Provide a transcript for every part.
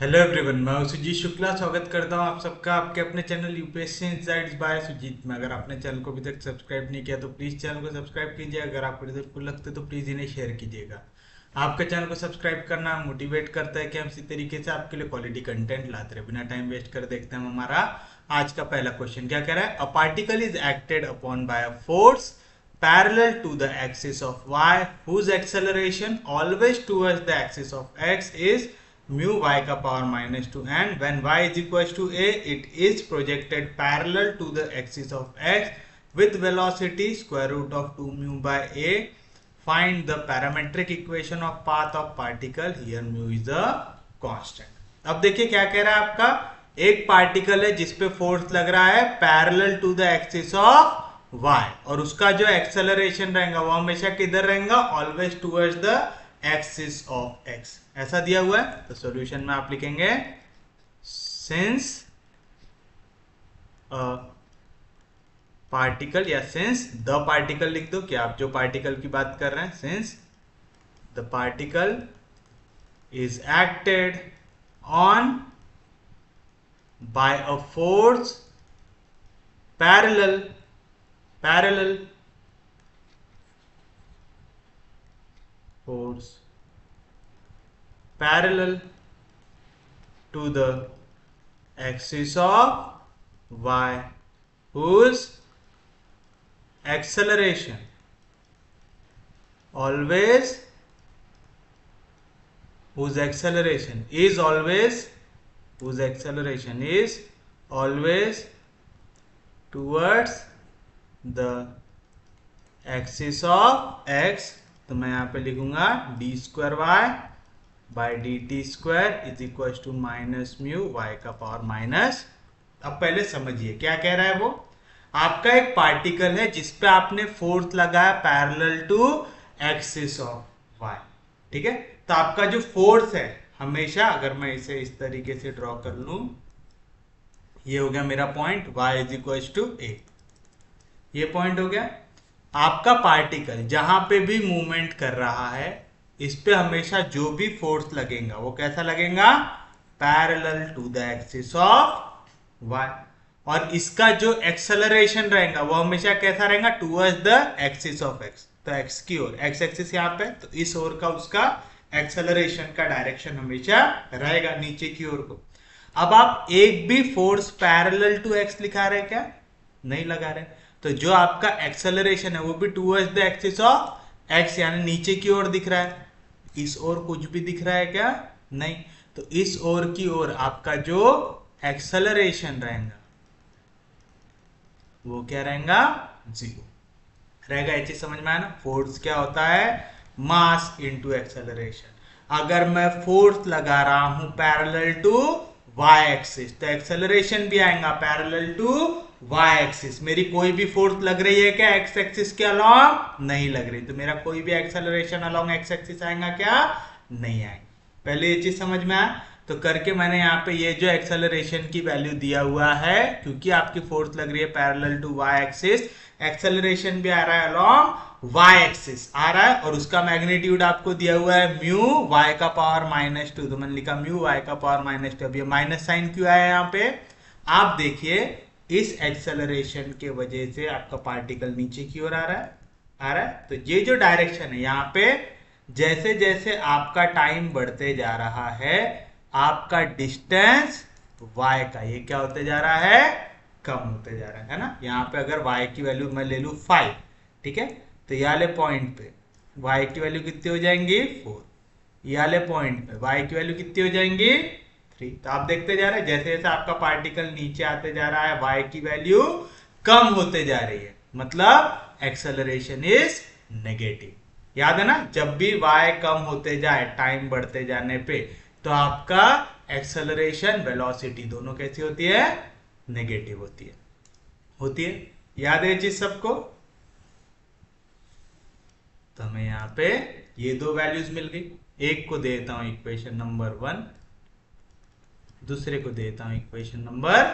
Hello everyone, मैं हूं सुजीत शुक्ला। स्वागत करता हूं आप सबका आपके अपने channel UPSC insights by Sujeet में। अगर आपने चैनल को अभी तक सब्सक्राइब नहीं किया तो प्लीज़ चैनल को सब्सक्राइब कीजिए। अगर आपको रिजल्ट लगते तो प्लीज़ इन्हें शेयर कीजिएगा। आपके चैनल को सब्सक्राइब करना मोटिवेट करता है कि हम इसी तरीके से आपके लिए क्वालिटी कंटेंट लाते रहे। बिना टाइम वेस्ट कर देखते हैं हमारा आज का पहला क्वेश्चन क्या कह रहा है। A particle is acted upon bye a force parallel to the axis of y whose acceleration always towards the axis of x is mu y का power minus 2 and when y is equals to a it is projected parallel to the axis of x with velocity square root of 2 mu by a. Find the parametric equation of path of particle. Here mu is a constant. अब देखिए क्या कह रहा है आपका, एक particle है जिसपे फोर्स लग रहा है parallel to the axis of y और उसका जो एक्सेलरेशन रहेगा वो हमेशा किधर रहेगा, always towards the axis of x। ऐसा दिया हुआ है तो सॉल्यूशन में आप लिखेंगे सिंस पार्टिकल या सिंस द पार्टिकल लिख दो कि आप जो पार्टिकल की बात कर रहे हैं, since the particle is acted on by a force parallel force parallel to the axis of y whose acceleration always whose acceleration is always towards the axis of x। तो मैं यहां पे लिखूंगा d square y by d t square is equal to minus mu y का power minus. अब पहले समझिए क्या कह रहा है वो। आपका एक पार्टिकल है जिसपे आपने फोर्स लगाया parallel to axis of y, ठीक है। तो आपका जो फोर्स है हमेशा, अगर मैं इसे इस तरीके से ड्रॉ कर लूं, ये हो गया मेरा point y is equal to a, ये पॉइंट हो गया। आपका पार्टिकल जहां पे भी मूवमेंट कर रहा है इस पे हमेशा जो भी फोर्स लगेगा वो कैसा लगेगा, parallel to the axis of y। और इसका जो एक्सेलरेशन रहेगा वो हमेशा कैसा रहेगा, towards the axis of x। तो x की ओर, x एक्सिस यहाँ पे, तो इस ओर का उसका एक्सेलरेशन का डायरेक्शन हमेशा रहेगा नीचे की ओर को। अब आप एक भी फोर्स पैरेलल टू x लिखा रहे क्या, नहीं लगा रहे। तो जो आपका एक्सेलरेशन है वो भी towards the axis of x यानी नीचे की ओर दिख रहा है। इस ओर कुछ भी दिख रहा है क्या, नहीं। तो इस ओर की ओर आपका जो एक्सेलरेशन रहेगा वो क्या रहेगा, जीरो रहेगा। ये चीज समझ में आया ना। फोर्स क्या होता है, मास इनटू एक्सेलरेशन। अगर मैं फोर्स लगा रहा हूं पैरेलल टू y एक्सिस तो एक्सेलरेशन भी आएगा पैरेलल टू y एक्सिस। मेरी कोई भी फोर्स लग रही है क्या x एक्सिस के अलोंग, नहीं लग रही, तो मेरा कोई भी एक्सेलरेशन अलोंग x एक्सिस आएगा क्या, नहीं आएगा। पहले ये चीज समझ में आया। तो करके मैंने यहाँ पे ये जो एक्सेलरेशन की वैल्यू दिया हुआ है, क्योंकि आपकी फोर्स लग रही है parallel to y axis, acceleration भी आ रहा है अलोंग y एक्सिस आ रहा है, और उसका मैग्नीट्यूड आपको दिया हुआ है म्यू y का पावर माइनस 2। तो मैंने लिखा म्यू y का पावर माइनस 2। अब ये माइनस साइन क्यों आया यहाँ पे, आप देखिए इस एक्सेलरेशन के वजह से आपका पार्टिकल नीचे की ओर आ रहा है। तो ये जो डायरेक्शन है यहाँ पे, जैसे जैसे आपका टाइम बढ़ते जा रहा है आपका डिस्टेंस y का ये क्या होते जा रहा है, कम होते जा रहा है ना। यहाँ पे अगर y की वैल्यू मैं ले लूं 5, ठीक है, तो ये वाले पॉइंट पे y की वैल्यू कितनी हो जाएंगी 4, ये वाले पॉइंट पे y की वैल्यू कितनी हो जाएंगी 3। तो आप देखते जा रहे हैं जैसे जैसे आपका पार्टिकल नीचे आते जा रहा है y की वैल्यू कम होते जा रही है, मतलब एक्सेलरेशन इज नेगेटिव। याद है ना, जब भी y कम होते जाए टाइम बढ़ते जाने पे तो आपका एक्सेलरेशन वेलोसिटी दोनों कैसी होती है, नेगेटिव होती है। याद है ये चीज सबको। तो हमें यहाँ पे ये दो वैल्यूज मिल गई। एक को देता हूं इक्वेशन नंबर 1, दूसरे को देता हूं इक्वेशन नंबर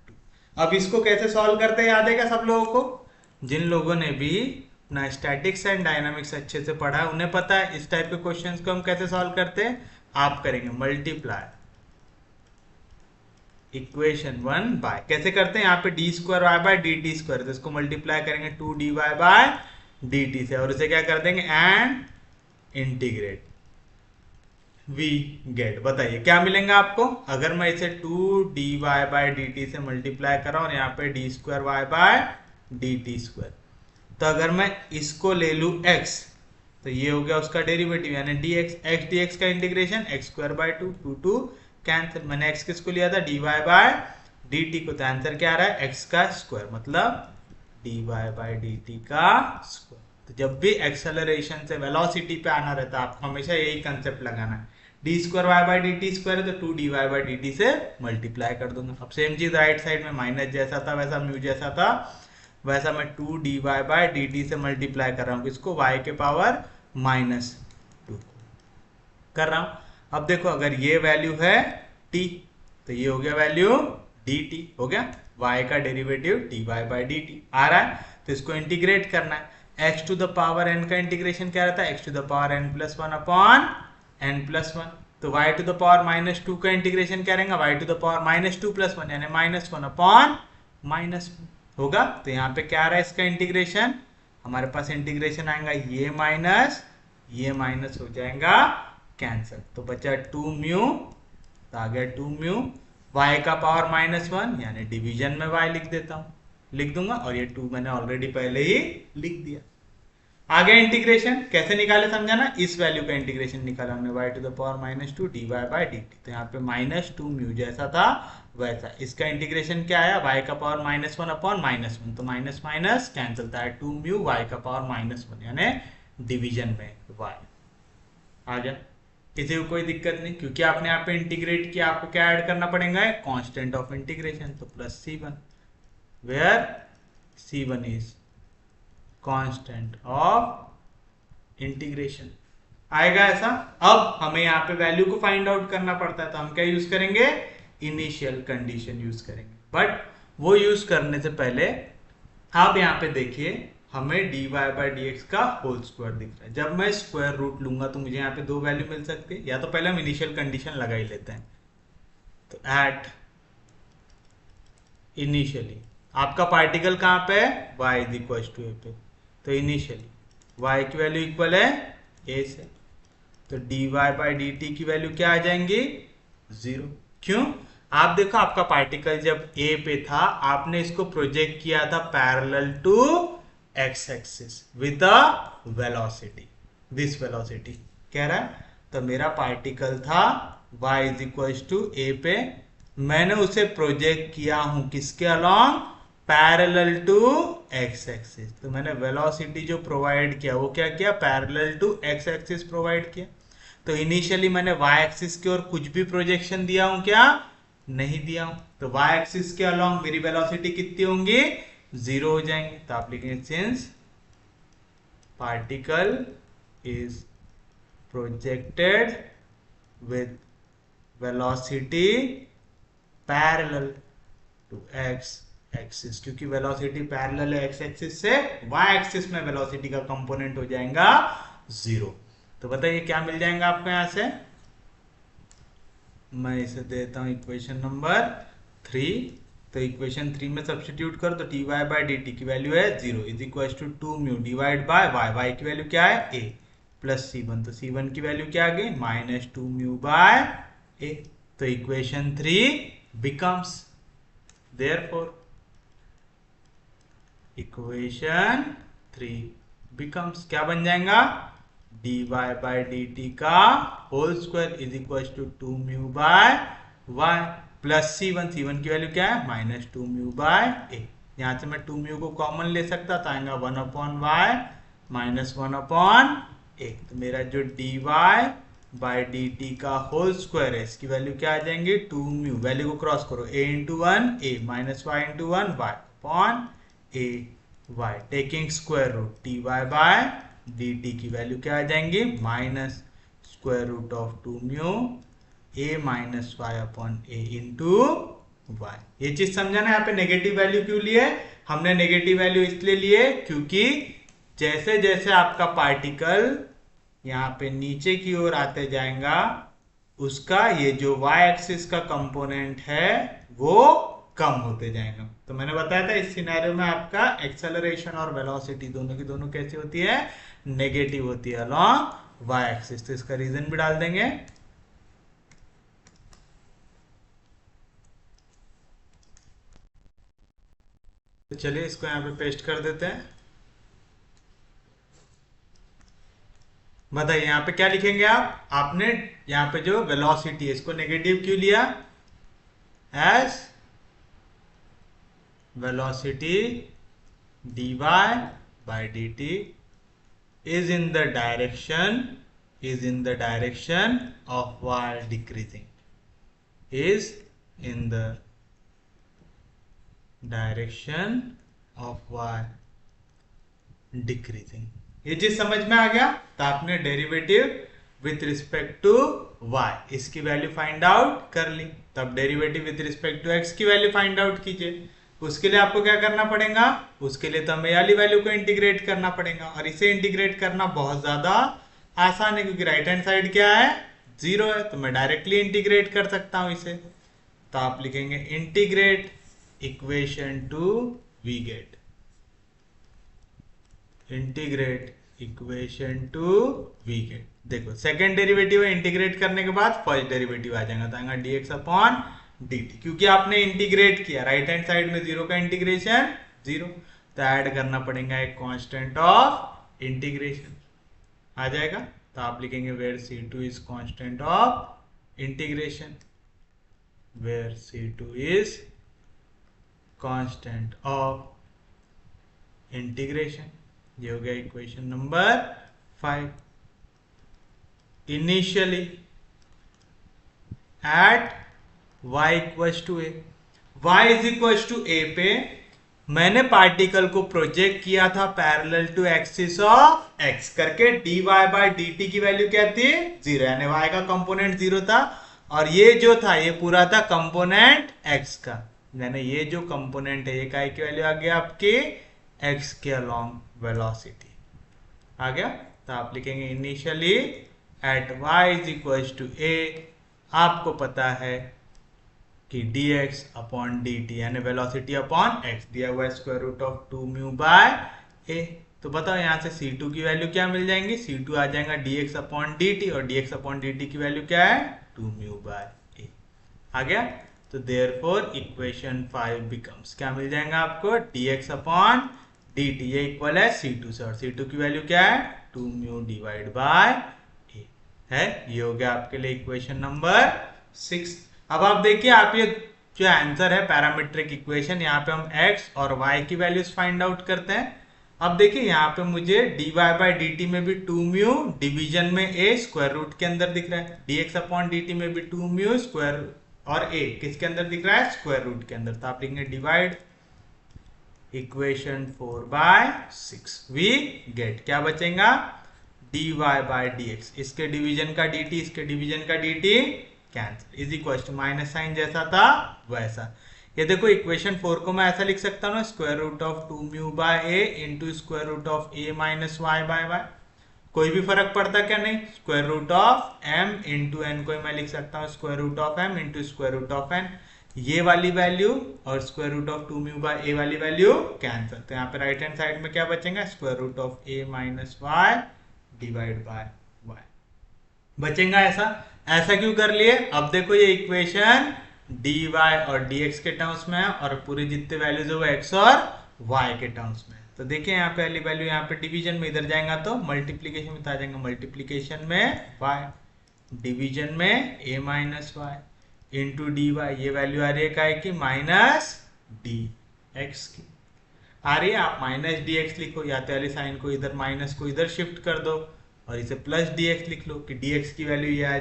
2। अब इसको कैसे सॉल्व करते हैं याद है क्या सब लोगों को, जिन लोगों ने भी अपना स्टैटिक्स एंड डायनामिक्स अच्छे से पढ़ा है उन्हें पता है इस टाइप के क्वेश्चंस को हम कैसे सॉल्व करते हैं। आप करेंगे मल्टीप्लाई इक्वेशन 1 बाय, कैसे करते हैं यहाँ पे d square y by d t square, तो इसको मल्टीप्लाई करेंगे 2dy बाय dt से और इसे क्या कर देंगे एंड इंटीग्रेट, वी गेट। बताइए क्या मिलेंगे आपको अगर मैं इसे 2dy बाय dt से मल्टीप्लाई करा और यहाँ पे d square y by dt square, तो अगर मैं इसको ले लू x तो ये हो गया उसका डेरिवेटिव यानी dx, x dx का integration x square by 2 cancel, मैंने x किसको लिया था dy बाय dt को, तो आंसर क्या आ रहा है x का स्क्वायर, मतलब dy बाय dt का स्क्वायर। तो जब भी एक्सेलरेशन से वेलोसिटी पे आना रहता है आपको हमेशा यही कंसेप्ट लगाना है, d square y by d t square है तो 2dy बाय dt से मल्टीप्लाई कर दूंगा। अब सेम चीज राइट साइड में माइनस जैसा था वैसा म्यू जैसा था वैसा मैं 2dy बाय dt से मल्टीप्लाई कर रहा हूँ, इसको y के पावर -2 कर रहा हूं। अब देखो अगर ये वैल्यू है t तो ये हो गया वैल्यू dt, हो गया y का डेरिवेटिव dy बाय dt आ रहा है, तो इसको इंटीग्रेट करना है। x to the power n का इंटीग्रेशन क्या रहता है x to the power n+1 upon n+1, तो y टू द पावर -2 का इंटीग्रेशन क्या रहेगा y टू द पावर -2+1 यानी -1 अपॉन -1 होगा। तो यहाँ पे क्या आ रहा है इसका इंटीग्रेशन, हमारे पास इंटीग्रेशन आएगा ये माइनस हो जाएगा कैंसिल, तो बचा 2 म्यू, तो आ गया 2 म्यू, y का पावर -1 यानी डिवीजन में y लिख देता हूँ, लिख दूंगा और ये 2 मैंने ऑलरेडी पहले ही लिख दिया। आगे इंटीग्रेशन कैसे निकाले समझा ना, इस वैल्यू का इंटीग्रेशन निकाला हमने y to the power -2 dy by dt, तो यहाँ पे -2 म्यू जैसा था वैसा, इसका इंटीग्रेशन क्या आया y का पावर -1 अपॉन -1, तो माइनस माइनस कैंसिल था 2 म्यू y का पावर -1 यानी डिवीजन में y आ गया। किसी को कोई दिक्कत नहीं क्योंकि आपने यहाँ पे इंटीग्रेट किया, आपको क्या ऐड करना पड़ेगा कांस्टेंट ऑफ इंटीग्रेशन, तो +c1 where c1 is constant of integration आएगा ऐसा। अब हमें यहाँ पे वैल्यू को फाइंड आउट करना पड़ता है तो हम क्या यूज करेंगे इनिशियल कंडीशन यूज करेंगे, बट वो यूज करने से पहले आप यहाँ पे देखिए हमें dy बाय dx का होल स्क्वायर दिख रहा है, जब मैं स्क्वायर रूट लूंगा तो मुझे यहाँ पे 2 वैल्यू मिल सकती है, या तो पहले हम इनिशियल कंडीशन लगा ही लेते हैं, तो एट इनिशियली आपका पार्टिकल कहाँ पे है y is equal to a पे, तो इनिशियली y की वैल्यू इक्वल है a से, तो dy बाय dt की वैल्यू क्या आ जाएंगी 0। क्यों, आप देखो आपका पार्टिकल जब a पे था आपने इसको प्रोजेक्ट किया था parallel to x axis with a velocity, this velocity कह रहा है, तो मेरा पार्टिकल था y is equal to a पे, मैंने उसे प्रोजेक्ट किया हूं किसके along parallel to x axis, तो मैंने वेलोसिटी जो प्रोवाइड किया वो क्या किया parallel to x axis provide किया। तो इनिशियली मैंने y एक्सिस की ओर कुछ भी प्रोजेक्शन दिया हूं क्या, नहीं दिया हूं, तो y एक्सिस के अलॉन्ग मेरी वेलोसिटी कितनी होंगी 0 हो जाएंगे, तो आप लिखेंगे since particle is projected with velocity parallel to x axis, क्योंकि वेलोसिटी पैरेलल है x एक्सिस से, y एक्सिस में वेलोसिटी का कंपोनेंट हो जाएगा 0। तो बताइए क्या मिल जाएगा आपको यहां से, मैं इसे देता हूं इक्वेशन नंबर 3, तो इक्वेशन 3 में सब्स्टिट्यूट कर तो dy बाय dt की वैल्यू है 0 is equal to 2 mu divide by y की वैल्यू क्या है a प्लस c1, तो c1 की वैल्यू क्या आ गई -2 म्यू बाय a, तो equation 3 becomes therefore equation 3 becomes क्या बन जाएगा dy बाय dt का whole square is equal to 2 mu by y plus c1 की वैल्यू क्या है -2 म्यू बाय a, यहाँ से मैं 2 म्यू को कॉमन ले सकता था, आएगा 1 अपॉन y -1 अपॉन a, तो मेरा जो dy बाय dt का होल स्क्वायर है इसकी वैल्यू क्या आ जाएंगी 2 म्यू, वैल्यू को क्रॉस करो a into 1 a minus y into 1 y upon a y, taking square root dy by dt की वैल्यू क्या आ जाएंगी -√2 mu a minus y upon a into y। ये चीज समझाना, यहाँ पे नेगेटिव वैल्यू क्यों लिए, हमने नेगेटिव वैल्यू इसलिए लिए क्योंकि जैसे जैसे आपका पार्टिकल यहाँ पे नीचे की ओर आते जाएगा उसका ये जो y एक्सिस का कंपोनेंट है वो कम होते जाएगा। तो मैंने बताया था इस सिनेरियो में आपका एक्सेलरेशन और वेलोसिटी दोनों की दोनों कैसी होती है, नेगेटिव होती है अलोंग y एक्सिस। तो इसका रीजन भी डाल देंगे। तो चलिए इसको यहाँ पे पेस्ट कर देते हैं। बताइए यहाँ पे क्या लिखेंगे आप, आपने यहाँ पे जो वेलोसिटी है इसको नेगेटिव क्यों लिया, as velocity dy by dt is in the direction of y decreasing, is in the direction of y decreasing। ये चीज समझ में आ गया। तो आपने derivative with respect to y इसकी वैल्यू फाइंड आउट कर ली। तब derivative with respect to x की वैल्यू फाइंड आउट कीजिए। उसके लिए आपको क्या करना पड़ेगा, उसके लिए तो हमें वाली वैल्यू को इंटीग्रेट करना पड़ेगा, और इसे इंटीग्रेट करना बहुत ज्यादा आसान है क्योंकि राइट हैंड साइड क्या है, 0 है। तो मैं डायरेक्टली इंटीग्रेट कर सकता हूं इसे। तो आप लिखेंगे integrate equation two we get, integrate equation two we get. देखो सेकेंड डेरिवेटिव है, इंटीग्रेट करने के बाद फर्स्ट डेरिवेटिव आ जाएगा, तो आएगा dx अपॉन dt। क्योंकि आपने इंटीग्रेट किया, राइट हैंड साइड में 0 का इंटीग्रेशन 0, तो ऐड करना पड़ेगा एक कांस्टेंट ऑफ इंटीग्रेशन आ जाएगा। तो आप लिखेंगे where c2 is constant of integration, where c2 is constant of integration. ये हो गया equation number 5। Initially at y equals to a, y is equals to a पे मैंने पार्टिकल को प्रोजेक्ट किया था parallel to axis of x करके, dy by dt की वैल्यू क्या थी, 0, यानी y का कंपोनेंट 0 था, और ये जो था ये पूरा था कंपोनेंट x का, यानी ये जो कंपोनेंट है ये काय की वैल्यू आ गया आपकी x के अलोंग वेलोसिटी आ गया। तो आप लिखेंगे initially at y is equals to a, आपको पता है कि dx अपॉन dt यानी वेलोसिटी अपॉन x दिया हुआ है square root of 2 mu by a। तो बताओ यहाँ से c2 की वैल्यू क्या मिल जाएंगी, c2 आ जाएगा dx अपॉन dt, और dx अपॉन dt की वैल्यू क्या है 2 म्यू बाय a आ गया। तो देयरफॉर इक्वेशन 5 बिकम्स, क्या मिल जाएगा आपको, dx अपॉन dt ये इक्वल है c2 से, और c2 की वैल्यू क्या है 2 म्यू डिवाइड बाय a है। ये हो गया आपके लिए इक्वेशन नंबर 6। अब आप देखिए, आप ये जो आंसर है पैरामीट्रिक इक्वेशन, यहाँ पे हम x और y की वैल्यूज फाइंड आउट करते हैं। अब देखिए यहाँ पे मुझे dy बाई dt में भी 2 म्यू, डिवीजन में a स्क्वायर रूट के अंदर दिख रहा है, dx अपॉन dt में भी 2 म्यू स्क्वायर, और a किसके अंदर दिख रहा है, स्क्वायर रूट के अंदर। तो आप लिखेंगे डिवाइड इक्वेशन 4/6, वी गेट क्या बचेगा, dy बाई dx, इसके डिवीजन का dt, इसके डिवीजन का dt cancel, is equal to minus sine जैसा था वैसा। ये देखो इक्वेशन 4 को मैं ऐसा लिख सकता हूँ, square root of 2 mu by a into square root of a minus y by y. कोई भी फर्क पड़ता क्या, नहीं, square root of m into n को मैं लिख सकता हूँ square root of m into square root of n। ये वाली वैल्यू और square root of 2 mu by a वाली वैल्यू कैंसिल। तो यहाँ पे राइट हैंड साइड में क्या बचेगा, square root of a minus y divide by y बचेगा। ऐसा क्यों कर लिए, अब देखो ये इक्वेशन dy और dx के टर्म्स में है, और पूरे जितने वैल्यूज है वो x और y के टर्म्स में। तो देखिए यहाँ पे पहली वैल्यू यहाँ पे डिवीजन में इधर जाएगा तो मल्टीप्लीकेशन में आ जाएगा, मल्टीप्लीकेशन में y, डिवीजन में a minus y into d y, ये वैल्यू आ रही है काय की, माइनस डी एक्स की आ रही है। आप माइनस डी एक्स लिखो, या तो वाली साइन को इधर माइनस को इधर शिफ्ट कर दो और इसे प्लस dx लिख लो कि dx की वैल्यू ये आ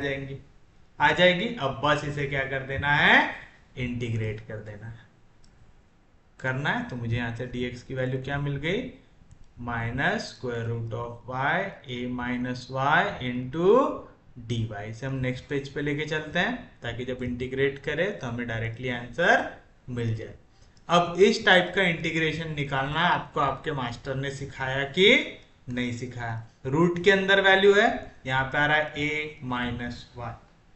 जाएगी। अब बस इसे क्या कर देना है, इंटीग्रेट कर देना है, करना है। तो मुझे यहाँ से dx की वैल्यू क्या मिल गई, minus square root of y a minus y into d y. इसे हम नेक्स्ट पेज पे लेके चलते हैं ताकि जब इंटीग्रेट करें तो हमें डायरेक्टली आंसर मिल जाए। अब इस टाइप का इंटीग्रेशन निकालना आपको आपके मास्टर ने सिखाया कि नहीं सिखाया। रूट के अंदर वैल्यू है, यहाँ पे आ रहा है a माइनस वाई,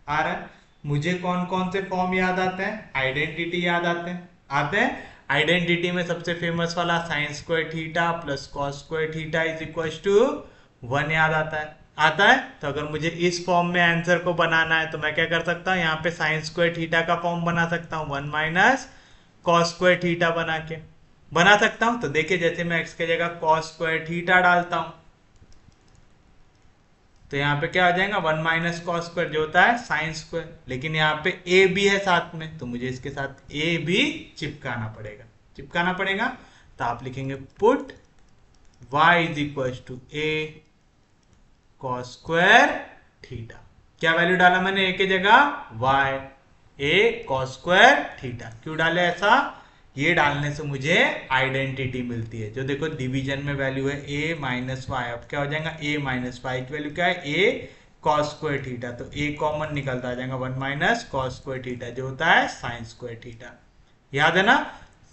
आ रहा है। मुझे कौन कौन से फॉर्म याद आते हैं? आइडेंटिटी याद आते हैं। आइडेंटिटी में सबसे फेमस वाला sine square theta plus cos square theta is equal to 1 याद आता है। तो अगर मुझे इस फॉर्म में आंसर को बनाना है तो मैं क्या कर सकता हूँ, यहाँ पे साइन स्क्वायर थीटा का फॉर्म बना सकता हूँ 1 माइनस कॉस स्क्वायर थीटा बना सकता हूँ। तो देखिए जैसे मैं x की जगह कॉस स्क्वायर थीटा डालता हूँ तो यहाँ पे क्या हो जाएगा 1 माइनस कॉस स्क्वायर जो होता है साइन स्क्वायर, लेकिन यहाँ पे ए भी है साथ में तो मुझे इसके साथ ए भी चिपकाना पड़ेगा। तो आप लिखेंगे put y is equal to a cos square theta. क्या वैल्यू डाला मैंने ए की जगह y, a cos square theta. क्यों डाले ऐसा? ये डालने से मुझे आइडेंटिटी मिलती है। जो देखो डिवीजन में वैल्यू है a माइनस वाई, अब क्या हो जाएगा a माइनस वाई की वैल्यू क्या है a कॉस स्क्वायर थीटा, तो a कॉमन निकलता आ जाएगा 1 माइनस कॉस स्क्वायर थीटा जो होता है साइन स्क्वायर थीटा। याद है ना,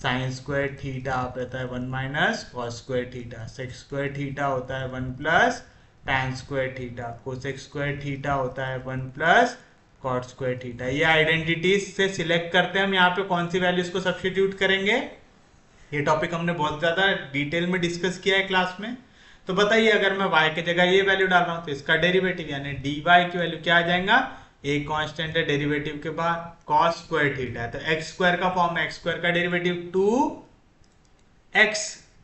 साइन स्क्वायर थीटा आप रहता है 1 minus cos square theta, sec square theta होता है 1 plus tan square theta, cosec square theta होता है 1 प्लस कॉट स्क्वायर थीटा। ये आइडेंटिटीज से सिलेक्ट करते हैं हम यहाँ पे कौन सी वैल्यूज को सब्स्टिट्यूट करेंगे। ये टॉपिक हमने बहुत ज्यादा डिटेल में डिस्कस किया है क्लास में। तो बताइए अगर मैं y की जगह ये वैल्यू डाल रहा हूँ तो इसका डेरिवेटिव यानी dy की वैल्यू क्या आ जाएगा, a कांस्टेंट है, डेरिवेटिव के बाद cos स्क्वायर थीटा है तो x स्क्वायर का फॉर्म है, x स्क्वायर का डेरिवेटिव 2x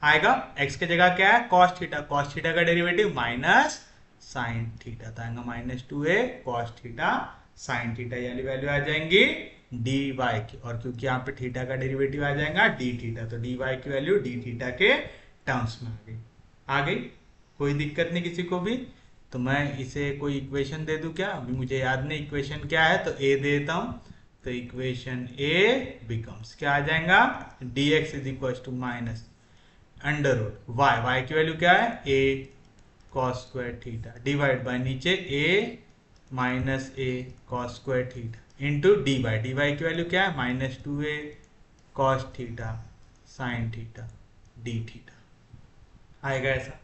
आएगा। x की जगह क्या है cos थीटा का डेरिवेटिव माइनस साइन थीटा तो आएगा minus 2a cos theta sine theta, यानी वैल्यू आ जाएंगी dy की, और क्योंकि यहाँ पे थीटा का डेरिवेटिव आ जाएगा d थीटा तो dy की वैल्यू d थीटा के टर्म्स में आ गई। कोई दिक्कत नहीं किसी को भी। तो मैं इसे कोई इक्वेशन दे दूं क्या, अभी मुझे याद नहीं इक्वेशन क्या है तो a दे देता हूं। तो इक्वेशन a बिकम्स क्या आ जाएगा, dx is equal to minus under root y की वैल्यू क्या है a cos square theta divide by नीचे a minus a cos square theta into dy की वैल्यू क्या है minus 2a cos theta sine theta d theta आएगा। ऐसा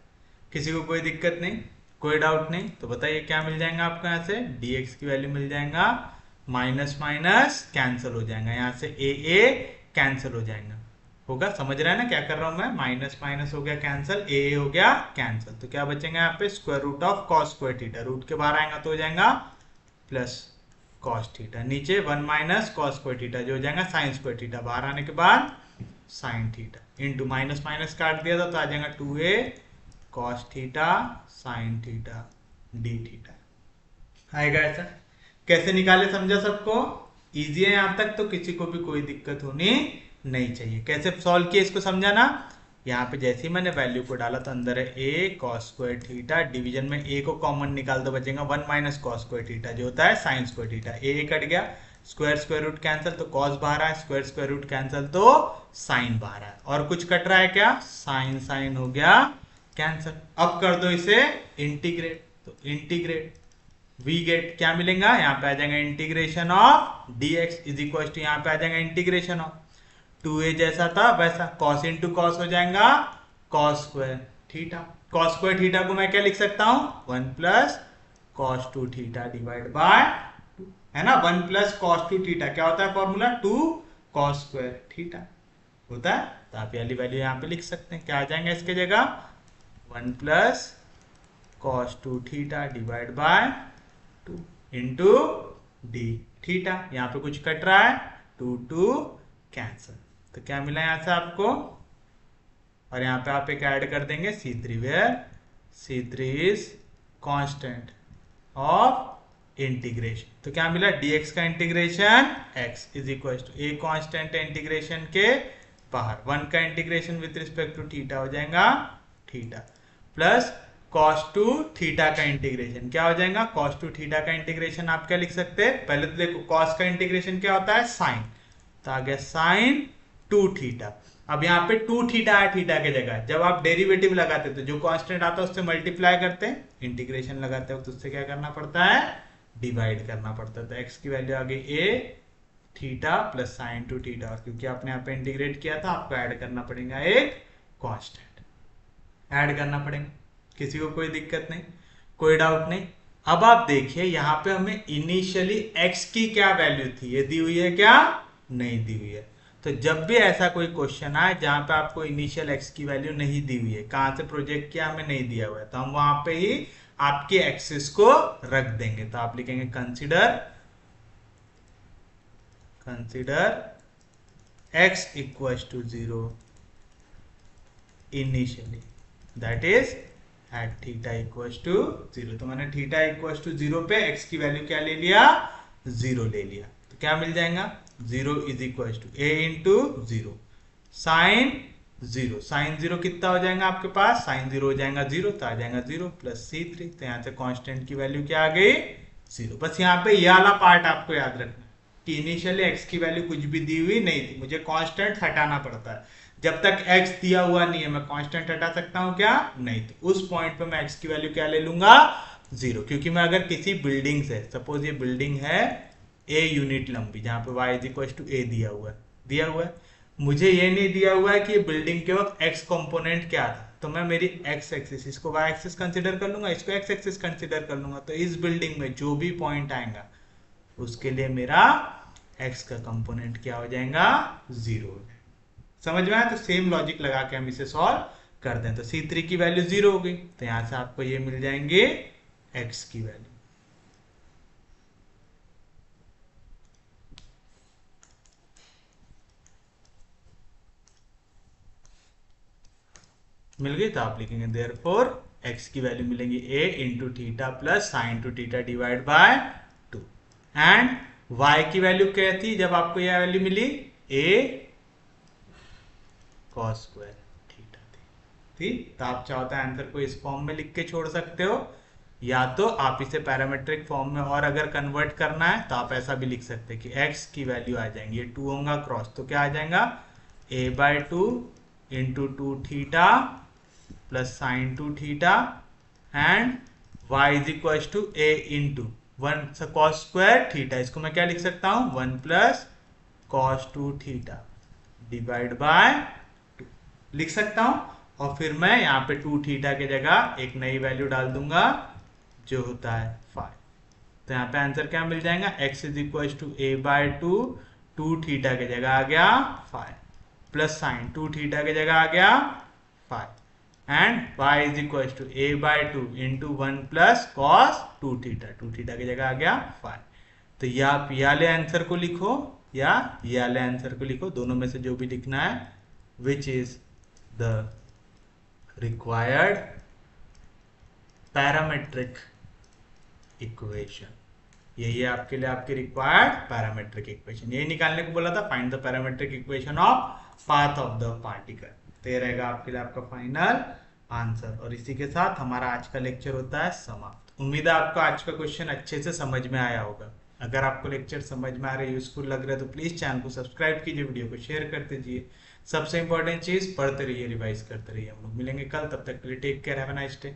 किसी को कोई दिक्कत नहीं, कोई डाउट नहीं? तो बताइए क्या मिल जाएगा आपको, यहाँ से dx की वैल्यू मिल जाएगा माइनस माइनस कैंसिल हो जाएगा, यहाँ से a कैंसिल हो जाएगा। होगा, समझ रहा है ना क्या कर रहा हूं मैं, माइनस माइनस हो गया कैंसिल, a हो गया कैंसिल, तो क्या बचेगा यहाँ पे square root of cos square theta, root के बाहर आएगा तो हो जाएगा प्लस कॉस थीटा, नीचे 1 माइनस कॉस स्क्वायर थीटा जो हो जाएगा साइन स्क्वायर थीटा, बाहर आने के बाद sine theta into minus minus काट दिया था तो आ जाएगा 2a cos theta sine theta D theta आएगा। ऐसा कैसे निकाले समझा सबको, इजी है यहाँ तक तो किसी को भी कोई दिक्कत होनी नहीं चाहिए। कैसे सॉल्व किया इसको समझा ना, यहाँ पे जैसे ही मैंने वैल्यू को डाला तो अंदर है a cos square theta, division में a को कॉमन निकाल दो बचेगा 1 माइनस cos स्क्वायर थीटा जो होता है sign square theta, a cut गया, स्क्वायर स्क्वायर रूट कैंसिल तो cos बाहर आया, स्क्वायर स्क्वायर रूट कैंसिल तो साइन बाहर आया, और कुछ कट रहा है क्या, साइन साइन हो गया कैंसिल। अब कर दो इसे इंटीग्रेट, तो इंटीग्रेट वी गेट क्या मिलेगा, यहाँ पे आ जाएगा integration of dx is equal to यहाँ पे आ जाएगा इंटीग्रेशन ऑफ 2a जैसा था वैसा cos इंटू कॉस हो जाएगा cos square theta, cos square theta को मैं क्या लिख सकता हूं 1 plus cos 2 theta divide by 2 है ना, 1 प्लस cos 2 थीटा क्या होता है फॉर्मूला 2 cos स्क्वायर थीटा होता है। तो आप वाली वैल्यू यहाँ पे लिख सकते हैं, क्या आ जाएगा इसके जगह 1 plus cos 2 theta divide by 2 into D theta, यहाँ पे कुछ कट रहा है 2 कैंसिल, तो क्या मिला यहाँ से आपको, और यहाँ पे आप एक ऐड कर देंगे C3 where C3 is constant of integration, तो क्या मिला dx का integration x is equal to a constant है इंटीग्रेशन के बाहर 1 का integration with respect to theta हो जाएगा थीटा प्लस cos 2 थीटा का इंटीग्रेशन क्या हो जाएगा, cos 2 थीटा का इंटीग्रेशन आप क्या लिख सकते हैं, पहले तो देखो cos का इंटीग्रेशन क्या होता है साइन, तो आ गया साइन 2 थीटा। अब यहाँ पे 2 थीटा है थीटा के जगह, जब आप डेरिवेटिव लगाते तो जो कांस्टेंट आता है उससे मल्टीप्लाई करते हैं, इंटीग्रेशन लगाते हो तो उससे क्या करना पड़ता है डिवाइड करना पड़ता है, तो x की वैल्यू आ गई a theta plus sine 2 theta, और क्योंकि आपने यहाँ पे इंटीग्रेट किया था आपको ऐड करना पड़ेगा एक कांस्टेंट, ऐड करना पड़ेगा। किसी को कोई दिक्कत नहीं, कोई डाउट नहीं, अब आप देखिए यहाँ पे हमें इनिशियली x की क्या वैल्यू थी, ये दी हुई है क्या, नहीं दी हुई है। तो जब भी ऐसा कोई क्वेश्चन आए जहां पे आपको इनिशियल x की वैल्यू नहीं दी हुई है, कहां से प्रोजेक्ट किया हमें नहीं दिया हुआ है, तो हम वहां पे ही आपके एक्सिस को रख देंगे। तो आप लिखेंगे consider x equals to 0 initially, that is at theta equals to 0। तो मैंने थीटा इक्वल्स टू 0 पे x की वैल्यू क्या ले लिया, 0 ले लिया। तो क्या मिल जाएगा, 0 is equals to a into 0 sine 0। Sine 0 कितना हो जाएगा आपके पास, साइन 0 हो जाएगा 0, तो आ जाएगा 0 प्लस c3। तो यहाँ से कांस्टेंट की वैल्यू क्या आ गई, 0। बस यहाँ पे यह वाला पार्ट आपको याद रखना कि इनिशियली x की वैल्यू कुछ भी दी हुई नहीं थी, मुझे कांस्टेंट हटाना पड़ता है। जब तक x दिया हुआ नहीं है मैं कांस्टेंट हटा सकता हूं क्या, नहीं। तो उस पॉइंट पे मैं x की वैल्यू क्या ले लूंगा, 0। क्योंकि मैं अगर किसी बिल्डिंग से, सपोज ये बिल्डिंग है a यूनिट लंबी, जहां पे y is equal to a दिया हुआ है, मुझे ये नहीं दिया हुआ है कि बिल्डिंग के वक्त x कंपोनेंट क्या था, तो मैं मेरी x एक्सिस, इसको y एक्सिस कंसीडर कर लूंगा, इसको x एक्सिस कंसीडर कर लूंगा। तो इस बिल्डिंग में जो भी पॉइंट आएगा उसके लिए मेरा x का कंपोनेंट क्या हो जाएगा, 0। समझ में आया। तो सेम लॉजिक लगा के हम इसे सॉल्व कर दें। तो C3 की वैल्यू 0 हो गई, तो यहां से आपको ये मिल जाएंगे x की वैल्यू। मिल गई, तो आप लिखेंगे देयरफॉर x की वैल्यू मिलेंगी a into theta plus sine two theta divide by 2। And y की वैल्यू क्या थी जब आपको यह वैल्यू मिली, a cos स्क्वायर थीटा थी। ठीक, तो आप चाहो तो आंसर को इस फॉर्म में लिख के छोड़ सकते हो, या तो आप इसे पैरामेट्रिक फॉर्म में और अगर कन्वर्ट करना है तो आप ऐसा भी लिख सकते हैं कि x की वैल्यू आ जाएंगी, ये 2 होगा क्रॉस, तो क्या आ जाएगा a by 2 into 2 theta plus sine 2 theta and y is equal to a into 1 cos square theta, इसको मैं क्या लिख सकता हूँ 1 plus cos 2 theta divide by 2 लिख सकता हूँ। और फिर मैं यहाँ पे 2 थीटा के जगह एक नई वैल्यू डाल दूंगा जो होता है 5। तो यहाँ पे आंसर क्या मिल जाएगा, x is equal to a by 2, 2 theta के जगह आ गया 5 प्लस साइन 2 थीटा के जगह आ गया 5 and y is equal to a by 2 into 1 plus cos 2 theta की जगह आ गया 5। तो या आप ये वाले आंसर को लिखो या ये वाले आंसर को लिखो, दोनों में से जो भी लिखना है, which is the required parametric equation. यही है आपके लिए आपकी रिक्वायर्ड पैरामेट्रिक इक्वेशन। यही निकालने को बोला था, find the parametric equation of path of the particle. तो ये रहेगा आपके लिए आपका फाइनल आंसर। और इसी के साथ हमारा आज का लेक्चर होता है समाप्त। उम्मीद है आपको आज का क्वेश्चन अच्छे से समझ में आया होगा। अगर आपको लेक्चर समझ में आ रहा है, यूजफुल लग रहा है, तो प्लीज चैनल को सब्सक्राइब कीजिए, वीडियो को शेयर कर दीजिए। सबसे इंपॉर्टेंट चीज, पढ़ते रहिए, रिवाइज करते रहिए। हम लोग मिलेंगे कल, तब तक के लिए take care, have a nice day.